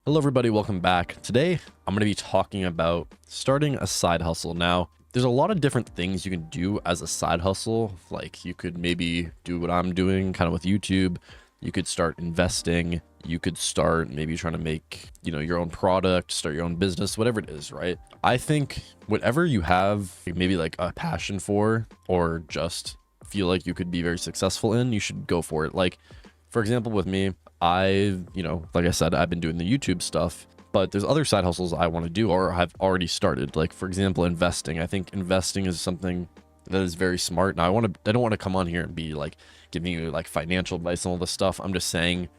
Hello everybody, welcome back. Today, I'm going to be talking about starting a side hustle. Now, there's a lot of different things you can do as a side hustle. Like you could maybe do what I'm doing kind of with YouTube. You could start investing. You could start maybe trying to make, your own product, start your own business, whatever it is, right? I think whatever you have maybe like a passion for, or just feel like you could be very successful in, you should go for it. Like, for example, with me, like I said, I've been doing the YouTube stuff, but there's other side hustles I want to do or have already started. Like, for example, investing. I think investing is something that is very smart. Now, I don't want to come on here and be like giving you like financial advice and all this stuff. I'm just saying,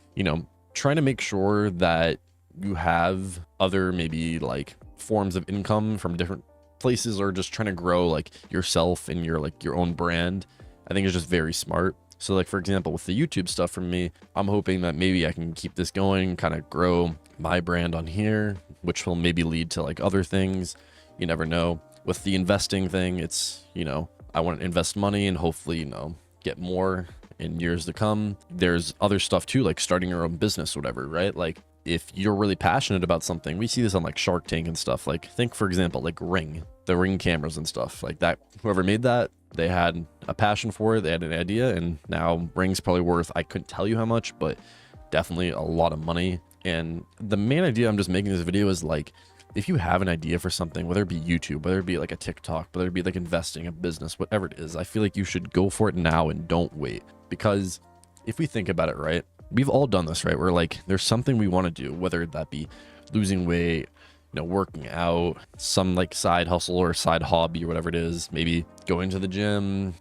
trying to make sure that you have other maybe like forms of income from different places, or just trying to grow like yourself and your own brand. I think is just very smart. So like, for example, with the YouTube stuff from me, I'm hoping that maybe I can keep this going, kind of grow my brand on here, which will maybe lead to like other things. You never know. With the investing thing, it's, I want to invest money and hopefully, get more in years to come. There's other stuff too, like starting your own business, whatever, right? Like if you're really passionate about something, we see this on like Shark Tank and stuff. Like think, for example, like the Ring cameras and stuff like that. Whoever made that, they had a passion for it, they had an idea, and now Ring's probably worth, I couldn't tell you how much, but definitely a lot of money. And the main idea I'm just making this video is like, if you have an idea for something, whether it be YouTube, whether it be like a TikTok, whether it be like investing, a business, whatever it is, I feel like you should go for it now and don't wait. Because if we think about it, right, we've all done this, right? We're like, there's something we want to do, whether that be losing weight, working out, some like side hustle or side hobby or whatever it is, maybe going to the gym,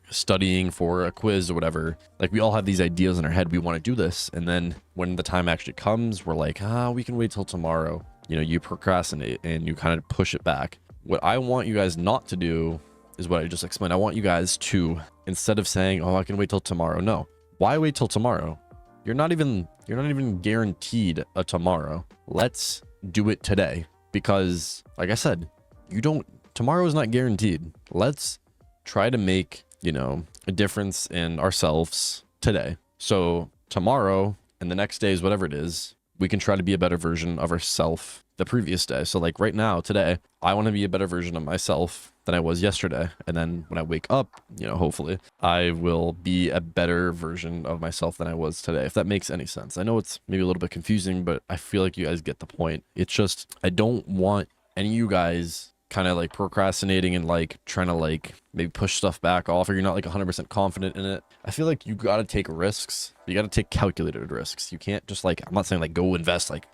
studying for a quiz or whatever. Like we all have these ideas in our head, we want to do this, and then when the time actually comes, we're like, we can wait till tomorrow. You procrastinate and you kind of push it back. What I want you guys not to do is what I just explained. I want you guys to, instead of saying, I can wait till tomorrow, no. Why wait till tomorrow? You're not even guaranteed a tomorrow. Let's do it today, because like I said, tomorrow is not guaranteed. Let's try to make, a difference in ourselves today. So tomorrow and the next day is whatever it is, we can try to be a better version of ourselves the previous day. So like right now, today, I want to be a better version of myself than I was yesterday. And then when I wake up, hopefully I will be a better version of myself than I was today, if that makes any sense. I know it's maybe a little bit confusing, but I feel like you guys get the point. It's just, I don't want any of you guys kind of like procrastinating and like trying to like maybe push stuff back off, or you're not like 100% confident in it. I feel like you got to take risks. You got to take calculated risks. You can't just like, I'm not saying like go invest like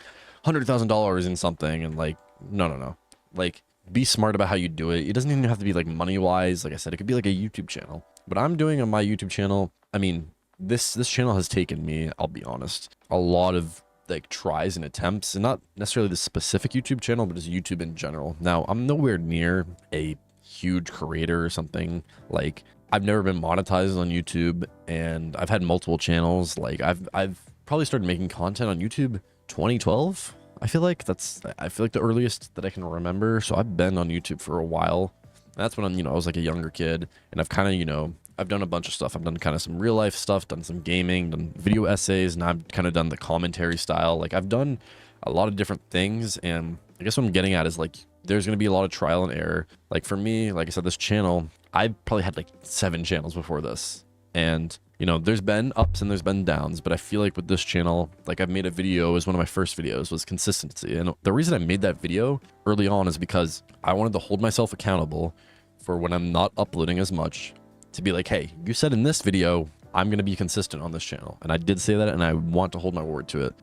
$100,000 in something and like, no. Like be smart about how you do it. It doesn't even have to be like money wise. Like I said, it could be like a YouTube channel. What I'm doing on my YouTube channel, I mean, this channel has taken me, I'll be honest, a lot of like tries and attempts, and not necessarily the specific YouTube channel, but just YouTube in general. Now, I'm nowhere near a huge creator or something. Like I've never been monetized on YouTube, and I've had multiple channels. Like I've probably started making content on YouTube 2012. I feel like the earliest that I can remember. So I've been on YouTube for a while. And that's when I was like a younger kid, and I've kind of, I've done a bunch of stuff. I've done kind of some real life stuff, done some gaming, done video essays, and I've kind of done the commentary style. Like I've done a lot of different things, and I guess what I'm getting at is like, there's going to be a lot of trial and error. Like for me, like I said, this channel, I probably had like 7 channels before this, and there's been ups and there's been downs, but I feel like with this channel, like I've made a video, as one of my first videos was consistency. And the reason I made that video early on is because I wanted to hold myself accountable for when I'm not uploading as much, to be like, hey, you said in this video, I'm going to be consistent on this channel. And I did say that, and I want to hold my word to it.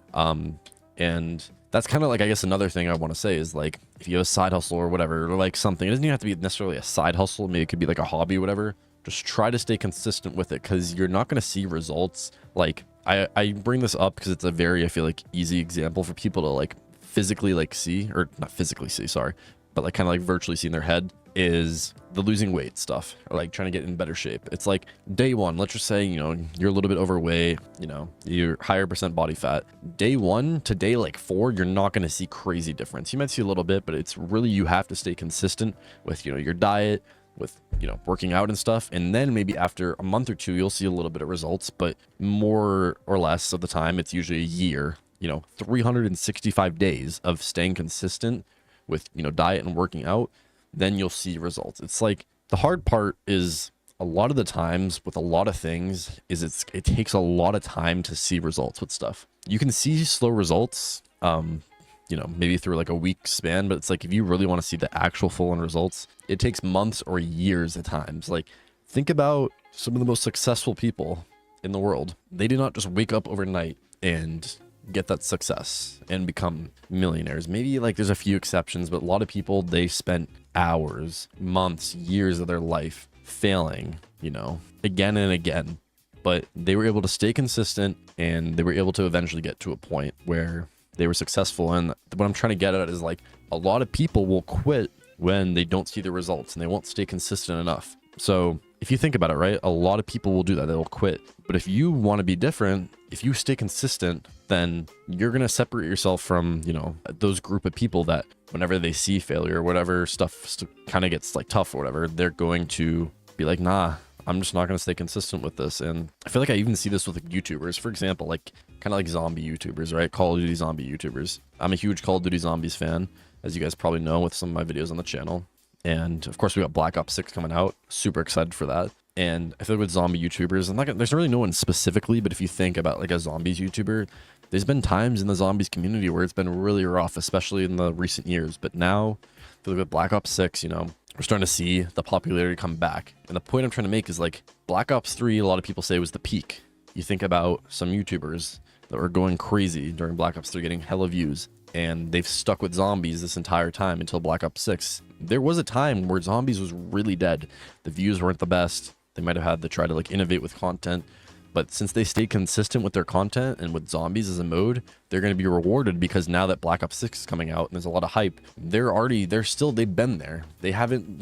And that's kind of like, I guess another thing I want to say is like, if you have a side hustle or whatever, or like something, it doesn't even have to be necessarily a side hustle. Maybe it could be like a hobby or whatever. Just try to stay consistent with it, because you're not going to see results. Like I bring this up because it's a very, I feel like, easy example for people to like physically like see, or not physically see, sorry, but like kind of like virtually see in their head, is the losing weight stuff, or like trying to get in better shape. It's like day one, let's just say, you're a little bit overweight, you're higher percent body fat. Day 1 to day like 4, you're not going to see crazy difference. You might see a little bit, but it's really, you have to stay consistent with, your diet, with working out and stuff, and then maybe after a month or two you'll see a little bit of results, but more or less of the time it's usually a year 365 days of staying consistent with, diet and working out, then you'll see results. It's like the hard part is a lot of the times with a lot of things is it takes a lot of time to see results with stuff. You can see slow results, maybe through like a week span, but it's like if you really want to see the actual full on results, it takes months or years at times. Like think about some of the most successful people in the world. They did not just wake up overnight and get that success and become millionaires. Maybe like there's a few exceptions, but a lot of people, they spent hours, months, years of their life failing, again and again, but they were able to stay consistent and they were able to eventually get to a point where they were successful. And what I'm trying to get at is like a lot of people will quit when they don't see the results and they won't stay consistent enough. So if you think about it, right, a lot of people will do that. They'll quit. But if you want to be different, if you stay consistent, then you're going to separate yourself from, those group of people that whenever they see failure, whatever stuff kind of gets like tough or whatever, they're going to be like, nah, I'm just not going to stay consistent with this. And I feel like I even see this with like YouTubers, for example, like kind of like zombie YouTubers, right? Call of Duty zombie YouTubers. I'm a huge Call of Duty Zombies fan, as you guys probably know with some of my videos on the channel. And of course we got Black Ops 6 coming out. Super excited for that. And I feel like with zombie YouTubers, there's really no one specifically, but if you think about like a zombies YouTuber, there's been times in the zombies community where it's been really rough, especially in the recent years. But now, I feel like with Black Ops 6, we're starting to see the popularity come back. And the point I'm trying to make is like Black Ops 3, a lot of people say was the peak. You think about some YouTubers that were going crazy during Black Ops 3, getting hella views, and they've stuck with zombies this entire time until Black Ops 6. There was a time where zombies was really dead. The views weren't the best. They might have had to try to like innovate with content. But since they stayed consistent with their content and with zombies as a mode, they're going to be rewarded because now that Black Ops 6 is coming out and there's a lot of hype, they've been there. They haven't,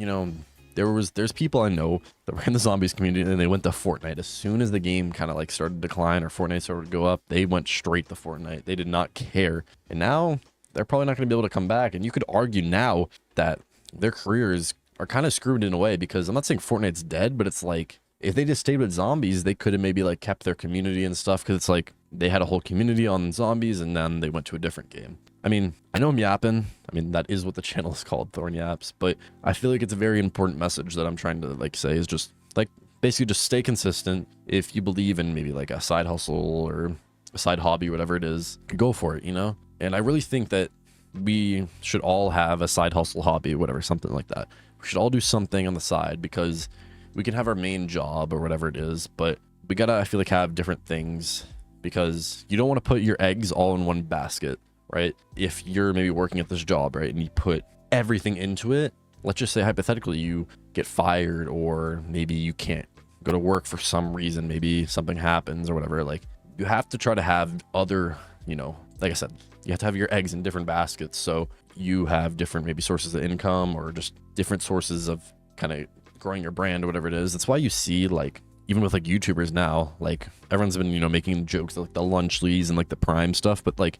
there's people I know that were in the zombies community and they went to Fortnite. As soon as the game kind of like started to decline or Fortnite started to go up, they went straight to Fortnite. They did not care. And now they're probably not going to be able to come back. And you could argue now that their careers are kind of screwed in a way, because I'm not saying Fortnite's dead, but it's like, if they just stayed with zombies, they could have maybe like kept their community and stuff, because it's like they had a whole community on zombies and then they went to a different game. I mean, I know I'm yapping. I mean, that is what the channel is called, Thorn Yaps, but I feel like it's a very important message that I'm trying to like say is just like basically just stay consistent. If you believe in maybe like a side hustle or a side hobby, whatever it is, go for it, And I really think that we should all have a side hustle hobby, whatever, something like that. We should all do something on the side, because we can have our main job or whatever it is, but we gotta, I feel like, have different things, because you don't want to put your eggs all in one basket, right? If you're maybe working at this job, right, and you put everything into it, let's just say hypothetically you get fired, or maybe you can't go to work for some reason, maybe something happens or whatever, like you have to try to have other, like I said, you have to have your eggs in different baskets, so you have different maybe sources of income or just different sources of kind of growing your brand or whatever it is. That's why you see like even with like YouTubers now, like everyone's been making jokes like the Lunchleys and like the Prime stuff, but like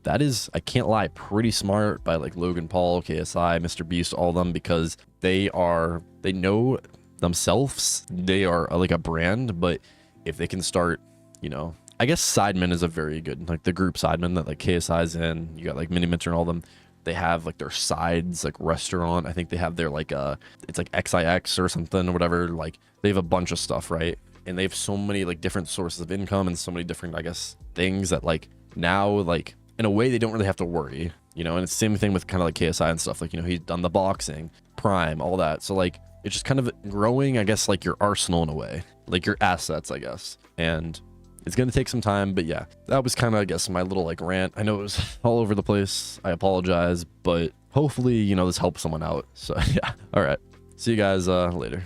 that is, I can't lie, pretty smart by like Logan Paul, KSI, Mr. Beast, all of them, because they know themselves, they are like a brand. But if they can start, I guess Sidemen is a very good, like the group Sidemen that like KSI's in, you got like Mini Minter and all them. They have like their sides like restaurant. I think they have their like it's like XIX or something or whatever. Like they have a bunch of stuff, right? And they have so many like different sources of income and so many different, I guess, things that like now, like in a way, they don't really have to worry, And it's the same thing with kind of like KSI and stuff. Like, he's done the boxing, Prime, all that. So like it's just kind of growing, I guess, like your arsenal in a way, like your assets, I guess. And it's going to take some time, but yeah, that was kind of, I guess, my little like rant. I know it was all over the place. I apologize, but hopefully, this helps someone out. So yeah. All right. See you guys later.